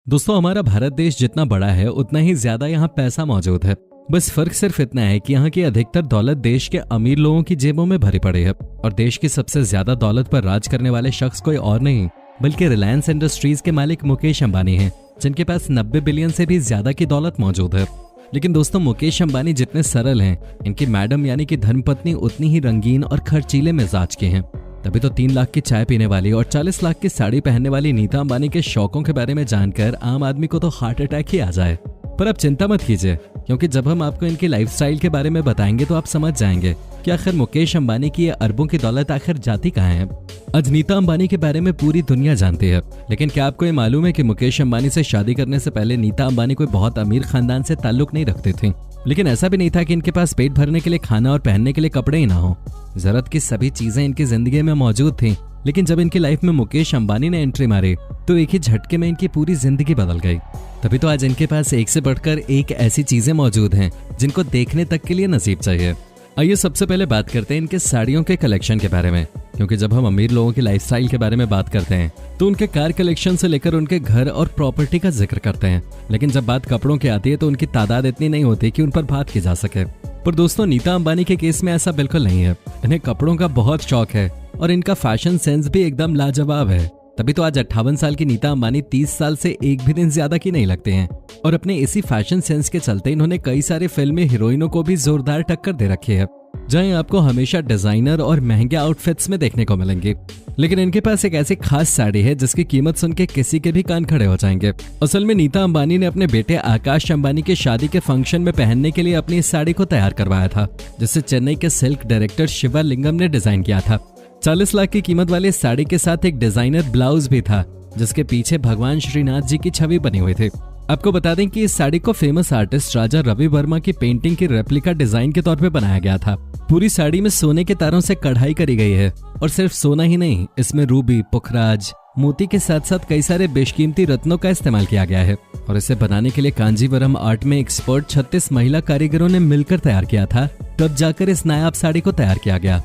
दोस्तों, हमारा भारत देश जितना बड़ा है उतना ही ज्यादा यहाँ पैसा मौजूद है। बस फर्क सिर्फ इतना है कि यहाँ की अधिकतर दौलत देश के अमीर लोगों की जेबों में भरी पड़ी है और देश की सबसे ज्यादा दौलत पर राज करने वाले शख्स कोई और नहीं बल्कि रिलायंस इंडस्ट्रीज के मालिक मुकेश अंबानी हैं, जिनके पास 90 बिलियन से भी ज्यादा की दौलत मौजूद है। लेकिन दोस्तों, मुकेश अंबानी जितने सरल हैं, इनकी मैडम यानी कि धर्मपत्नी उतनी ही रंगीन और खर्चीले मिजाज के हैं। तभी तो 3 लाख की चाय पीने वाली और 40 लाख की साड़ी पहनने वाली नीता अंबानी के शौकों के बारे में जानकर आम आदमी को तो हार्ट अटैक ही आ जाए। पर आप चिंता मत कीजिए, क्योंकि जब हम आपको इनकी लाइफस्टाइल के बारे में बताएंगे तो आप समझ जाएंगे कि आखिर मुकेश अंबानी की ये अरबों की दौलत आखिर जाती कहाँ है। आज नीता अंबानी के बारे में पूरी दुनिया जानती है, लेकिन क्या आपको ये मालूम है कि मुकेश अंबानी से शादी करने से पहले नीता अंबानी कोई बहुत अमीर खानदान से ताल्लुक नहीं रखती थी। लेकिन ऐसा भी नहीं था कि इनके पास पेट भरने के लिए खाना और पहनने के लिए कपड़े ही ना हो। जरूरत की सभी चीजें इनकी जिंदगी में मौजूद थी। लेकिन जब इनकी लाइफ में मुकेश अंबानी ने एंट्री मारी तो एक ही झटके में इनकी पूरी जिंदगी बदल गई। तभी तो आज इनके पास एक से बढ़कर एक ऐसी चीजें मौजूद हैं जिनको देखने तक के लिए नसीब चाहिए। आइए सबसे पहले बात करते हैं इनके साड़ियों के कलेक्शन के बारे में, क्योंकि जब हम अमीर लोगों की लाइफस्टाइल के बारे में बात करते हैं तो उनके कार कलेक्शन से लेकर उनके घर और प्रॉपर्टी का जिक्र करते हैं। लेकिन जब बात कपड़ों की आती है तो उनकी तादाद इतनी नहीं होती कि उन पर बात की जा सके। पर दोस्तों, नीता अंबानी के केस में ऐसा बिल्कुल नहीं है। इन्हें कपड़ों का बहुत शौक है और इनका फैशन सेंस भी एकदम लाजवाब है। तभी तो आज 58 साल की नीता अंबानी 30 साल से एक भी दिन ज्यादा की नहीं लगते हैं और अपने इसी फैशन सेंस के चलते इन्होंने कई सारे फिल्मी हीरोइनों को भी जोरदार टक्कर दे रखी है, जहां आपको हमेशा डिजाइनर और महंगे आउटफिट्स में देखने को मिलेंगे। लेकिन इनके पास एक ऐसी खास साड़ी है जिसकी कीमत सुन के किसी के भी कान खड़े हो जाएंगे। असल में नीता अंबानी ने अपने बेटे आकाश अंबानी के शादी के फंक्शन में पहनने के लिए अपनी इस साड़ी को तैयार करवाया था, जिसे चेन्नई के सिल्क डायरेक्टर शिवा लिंगम ने डिजाइन किया था। 40 लाख की कीमत वाली इस साड़ी के साथ एक डिजाइनर ब्लाउज भी था, जिसके पीछे भगवान श्रीनाथ जी की छवि बनी हुई थी। आपको बता दें कि इस साड़ी को फेमस आर्टिस्ट राजा रवि वर्मा की पेंटिंग की रेप्लिका डिजाइन के तौर पे बनाया गया था। पूरी साड़ी में सोने के तारों से कढ़ाई करी गई है और सिर्फ सोना ही नहीं, इसमें रूबी, पुखराज, मोती के साथ साथ कई सारे बेशकीमती रत्नों का इस्तेमाल किया गया है। और इसे बनाने के लिए कांजीवरम आर्ट में एक्सपर्ट 36 महिला कारीगरों ने मिलकर तैयार किया था, तब जाकर इस नायाब साड़ी को तैयार किया गया।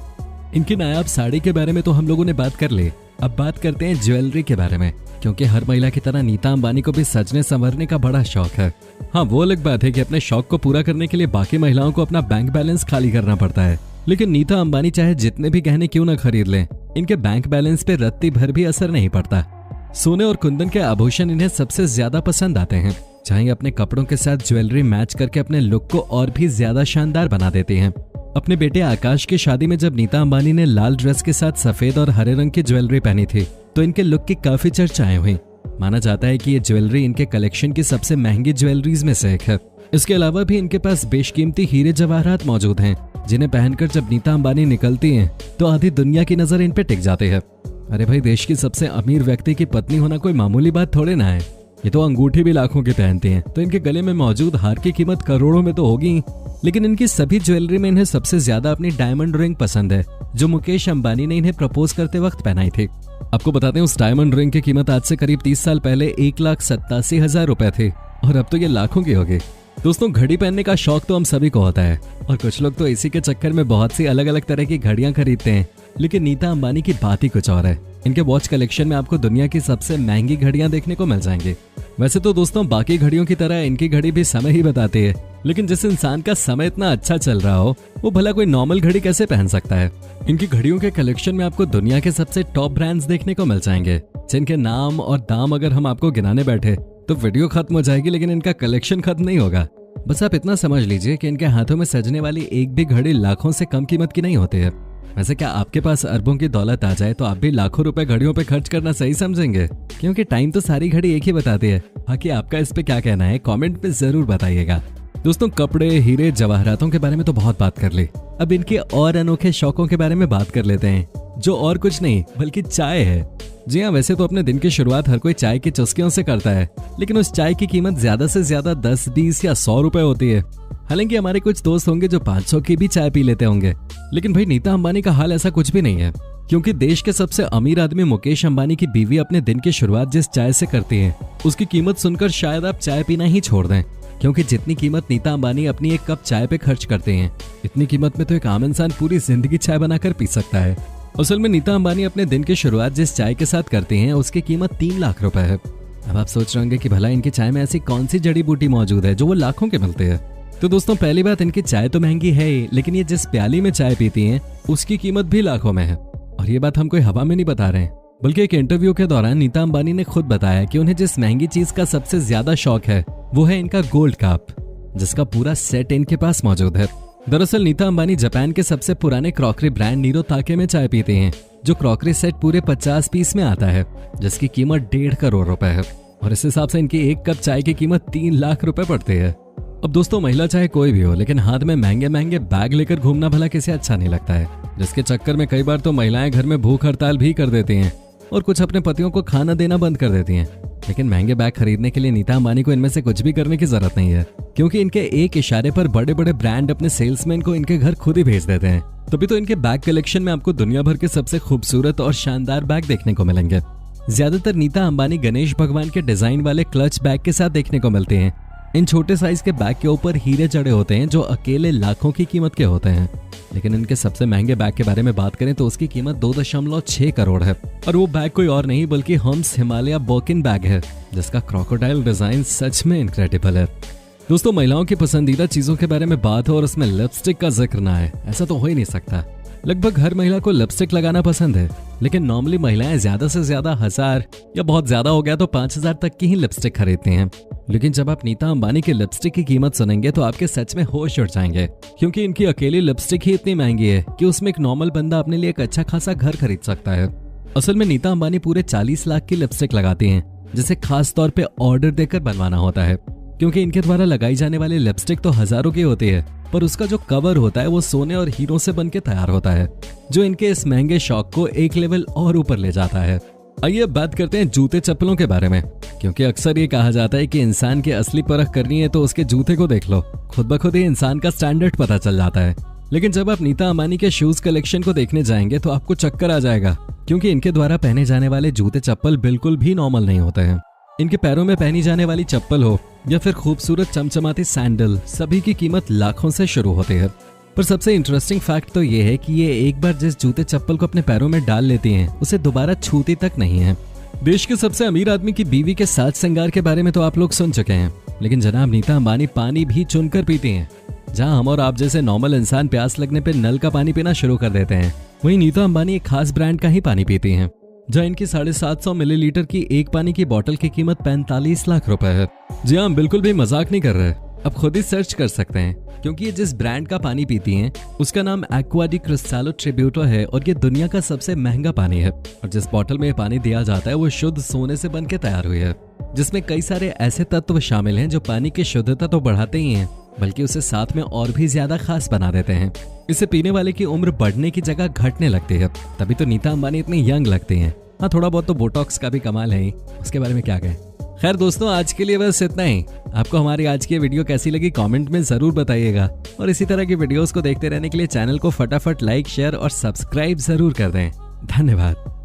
इनकी नायाब साड़ी के बारे में तो हम लोगों ने बात कर ली। अब बात करते हैं ज्वेलरी के बारे में, क्योंकि हर महिला की तरह नीता अंबानी को भी सजने संवरने का बड़ा शौक है। हाँ, वो अलग बात है कि अपने शौक को पूरा करने के लिए बाकी महिलाओं को अपना बैंक बैलेंस खाली करना पड़ता है। लेकिन नीता अंबानी चाहे जितने भी गहने क्यों न खरीद लें, इनके बैंक बैलेंस पे रत्ती भर भी असर नहीं पड़ता। सोने और कुंदन के आभूषण इन्हें सबसे ज्यादा पसंद आते हैं, चाहे अपने कपड़ों के साथ ज्वेलरी मैच करके अपने लुक को और भी ज्यादा शानदार बना देते हैं। अपने बेटे आकाश की शादी में जब नीता अंबानी ने लाल ड्रेस के साथ सफेद और हरे रंग की ज्वेलरी पहनी थी तो इनके लुक की काफी चर्चाएं हुई। माना जाता है कि ये ज्वेलरी इनके कलेक्शन की सबसे महंगी ज्वेलरीज में से एक है। इसके अलावा भी इनके पास बेशकीमती हीरे जवाहरात मौजूद हैं, जिन्हें पहनकर जब नीता अंबानी निकलती हैं तो आधी दुनिया की नजर इन पे टिक जाती है। अरे भाई, देश की सबसे अमीर व्यक्ति की पत्नी होना कोई मामूली बात थोड़े ना है। ये तो अंगूठी भी लाखों की पहनती हैं, तो इनके गले में मौजूद हार की कीमत करोड़ों में तो होगी। लेकिन इनकी सभी ज्वेलरी में इन्हें सबसे ज्यादा अपनी डायमंड रिंग पसंद है, जो मुकेश अंबानी ने इन्हें प्रपोज करते वक्त पहनाई थी। आपको बताते हैं, उस डायमंड रिंग की कीमत आज से करीब 30 साल पहले 1,87,000 रुपए थी और अब तो ये लाखों की होगी। दोस्तों, घड़ी पहनने का शौक तो हम सभी को होता है और कुछ लोग तो इसी के चक्कर में बहुत सी अलग अलग तरह की घड़ियां खरीदते हैं। लेकिन नीता अंबानी की बात ही कुछ और है। इनके वॉच कलेक्शन में आपको दुनिया की सबसे महंगी घड़ियां देखने को मिल जाएंगी। वैसे तो दोस्तों, बाकी घड़ियों की तरह इनकी घड़ी भी समय ही बताती है, लेकिन जिस इंसान का समय इतना अच्छा चल रहा हो वो भला कोई नॉर्मल घड़ी कैसे पहन सकता है। इनकी घड़ियों के कलेक्शन में आपको दुनिया के सबसे टॉप ब्रांड्स देखने को मिल जाएंगे, जिनके नाम और दाम अगर हम आपको गिनाने बैठे तो वीडियो खत्म हो जाएगी, लेकिन इनका कलेक्शन खत्म नहीं होगा। बस आप इतना समझ लीजिए कि इनके हाथों में सजने वाली एक भी घड़ी लाखों से कम कीमत की नहीं होती है। वैसे क्या आपके पास अरबों की दौलत आ जाए तो आप भी लाखों रुपए घड़ियों पे खर्च करना सही समझेंगे? क्योंकि टाइम तो सारी घड़ी एक ही बताती है। बाकी आपका इस पे क्या कहना है, कमेंट में जरूर बताइएगा। दोस्तों, कपड़े, हीरे, जवाहरातों के बारे में तो बहुत बात कर ली। अब इनके और अनोखे शौकों के बारे में बात कर लेते हैं, जो और कुछ नहीं बल्कि चाय है। जी हाँ, वैसे तो अपने दिन की शुरुआत हर कोई चाय की चुस्कियों से करता है, लेकिन उस चाय की कीमत ज्यादा से ज्यादा 10, 20 या 100 रुपए होती है। हालांकि हमारे कुछ दोस्त होंगे जो 500 की भी चाय पी लेते होंगे। लेकिन भाई, नीता अंबानी का हाल ऐसा कुछ भी नहीं है, क्योंकि देश के सबसे अमीर आदमी मुकेश अंबानी की बीवी अपने दिन की शुरुआत जिस चाय से करती है उसकी कीमत सुनकर शायद आप चाय पीना ही छोड़ दें। क्योंकि जितनी कीमत नीता अंबानी अपनी एक कप चाय पे खर्च करते हैं, इतनी कीमत में तो एक आम इंसान पूरी जिंदगी चाय बनाकर पी सकता है। असल में नीता अंबानी अपने दिन की शुरुआत जिस चाय के साथ करते हैं उसकी कीमत 3 लाख रुपए है। अब आप सोच रहे होंगे कि भला इनकी चाय में ऐसी कौन सी जड़ी बूटी मौजूद है जो वो लाखों के मिलते हैं। तो दोस्तों पहली बात, इनकी चाय तो महंगी है ही, लेकिन ये जिस प्याली में चाय पीती हैं उसकी कीमत भी लाखों में है। और ये बात हम कोई हवा में नहीं बता रहे हैं, बल्कि एक इंटरव्यू के दौरान नीता अंबानी ने खुद बताया कि उन्हें जिस महंगी चीज का सबसे ज्यादा शौक है वो है इनका गोल्ड कप, जिसका पूरा सेट इनके पास मौजूद है। दरअसल नीता अंबानी जापान के सबसे पुराने क्रॉकरी ब्रांड नीरो ताके में चाय पीते हैं, जो क्रॉकरी सेट पूरे 50 पीस में आता है, जिसकी कीमत 1.5 करोड़ रुपए है। और इस हिसाब से इनकी एक कप चाय की कीमत 3 लाख रुपए पड़ती है। अब दोस्तों महिला चाहे कोई भी हो, लेकिन हाथ में महंगे महंगे बैग लेकर घूमना भला किसे अच्छा नहीं लगता है, जिसके चक्कर में कई बार तो महिलाएं घर में भूख हड़ताल भी कर देती हैं और कुछ अपने पतियों को खाना देना बंद कर देती हैं। लेकिन महंगे बैग खरीदने के लिए नीता अंबानी को इनमें से कुछ भी करने की जरूरत नहीं है, क्योंकि इनके एक इशारे पर बड़े बड़े ब्रांड अपने सेल्समैन को इनके घर खुद ही भेज देते हैं। तभी तो इनके बैग कलेक्शन में आपको दुनिया भर के सबसे खूबसूरत और शानदार बैग देखने को मिलेंगे। ज्यादातर नीता अंबानी गणेश भगवान के डिजाइन वाले क्लच बैग के साथ देखने को मिलते हैं। इन छोटे साइज के बैग के ऊपर हीरे जड़े होते हैं जो अकेले लाखों की कीमत के होते हैं। लेकिन इनके सबसे महंगे बैग के बारे में बात करें तो उसकी कीमत 2.6 करोड़ है, और वो बैग कोई और नहीं बल्कि हम्स हिमालय बोकिन बैग है, जिसका क्रोकोडाइल डिजाइन सच में इनक्रेडिबल है। दोस्तों महिलाओं की पसंदीदा चीजों के बारे में बात हो और उसमें लिपस्टिक का जिक्र ना है, ऐसा तो हो ही नहीं सकता। लगभग हर महिला को लिपस्टिक लगाना पसंद है, लेकिन नॉर्मली महिलाएं ज्यादा से ज्यादा 1000 या बहुत ज्यादा हो गया तो 5000 तक की ही लिपस्टिक खरीदती हैं। लेकिन जब आप नीता अंबानी की लिपस्टिक की कीमत सुनेंगे तो आपके सच में होश उड़ जाएंगे, क्योंकि इनकी अकेली लिपस्टिक ही इतनी महंगी है कि उसमें एक नॉर्मल बंदा अपने लिए एक अच्छा खासा घर खरीद सकता है। असल में नीता अंबानी पूरे 40 लाख की लिपस्टिक लगाती हैं, जिसे खास तौर पे ऑर्डर देकर बनवाना होता है, क्योंकि इनके द्वारा लगाई जाने वाली लिपस्टिक तो हजारों की होती है, पर उसका जो कवर होता है वो सोने और हीरों से बनके तैयार होता है, जो इनके इस महंगे शौक को एक लेवल और ऊपर ले जाता है। आइए बात करते हैं जूते चप्पलों के बारे में, क्योंकि अक्सर ये कहा जाता है कि इंसान की असली परख करनी है तो उसके जूते को देख लो, खुद ब खुद ही इंसान का स्टैंडर्ड पता चल जाता है। लेकिन जब आप नीता अंबानी के शूज कलेक्शन को देखने जाएंगे तो आपको चक्कर आ जाएगा, क्योंकि इनके द्वारा पहने जाने वाले जूते चप्पल बिल्कुल भी नॉर्मल नहीं होते हैं। इनके पैरों में पहनी जाने वाली चप्पल हो या फिर खूबसूरत चमचमाती सैंडल, सभी की कीमत लाखों से शुरू होती है। पर सबसे इंटरेस्टिंग फैक्ट तो ये है कि ये एक बार जिस जूते चप्पल को अपने पैरों में डाल लेती हैं उसे दोबारा छूती तक नहीं है। देश के सबसे अमीर आदमी की बीवी के साज श्रृंगार के बारे में तो आप लोग सुन चुके हैं, लेकिन जनाब नीता अंबानी पानी भी चुनकर पीती हैं। जहां हम और आप जैसे नॉर्मल इंसान प्यास लगने पे नल का पानी पीना शुरू कर देते हैं, वहीं नीता अंबानी एक खास ब्रांड का ही पानी पीती हैं। जहाँ इनकी 750 मिलीलीटर की एक पानी की बोतल की कीमत 45 लाख रुपए है। जी हाँ, बिल्कुल भी मजाक नहीं कर रहे, आप खुद ही सर्च कर सकते हैं, क्योंकि ये जिस ब्रांड का पानी पीती हैं उसका नाम एक्वा डी क्रिस्टालो ट्रिब्यूटो है और ये दुनिया का सबसे महंगा पानी है। और जिस बोतल में ये पानी दिया जाता है वो शुद्ध सोने से बनके तैयार हुई है, जिसमें कई सारे ऐसे तत्व शामिल हैं जो पानी की शुद्धता तो बढ़ाते ही हैं, बल्कि उसे साथ में और भी ज्यादा खास बना देते हैं। इसे पीने वाले की उम्र बढ़ने की जगह घटने लगती है, तभी तो नीता अंबानी इतनी यंग लगती हैं। हाँ, थोड़ा बहुत तो बोटॉक्स का भी कमाल है ही, उसके बारे में क्या कहें। खैर दोस्तों, आज के लिए बस इतना ही। आपको हमारी आज की वीडियो कैसी लगी कमेंट में जरूर बताइएगा, और इसी तरह की वीडियोस को देखते रहने के लिए चैनल को फटाफट लाइक, शेयर और सब्सक्राइब जरूर कर दें। धन्यवाद।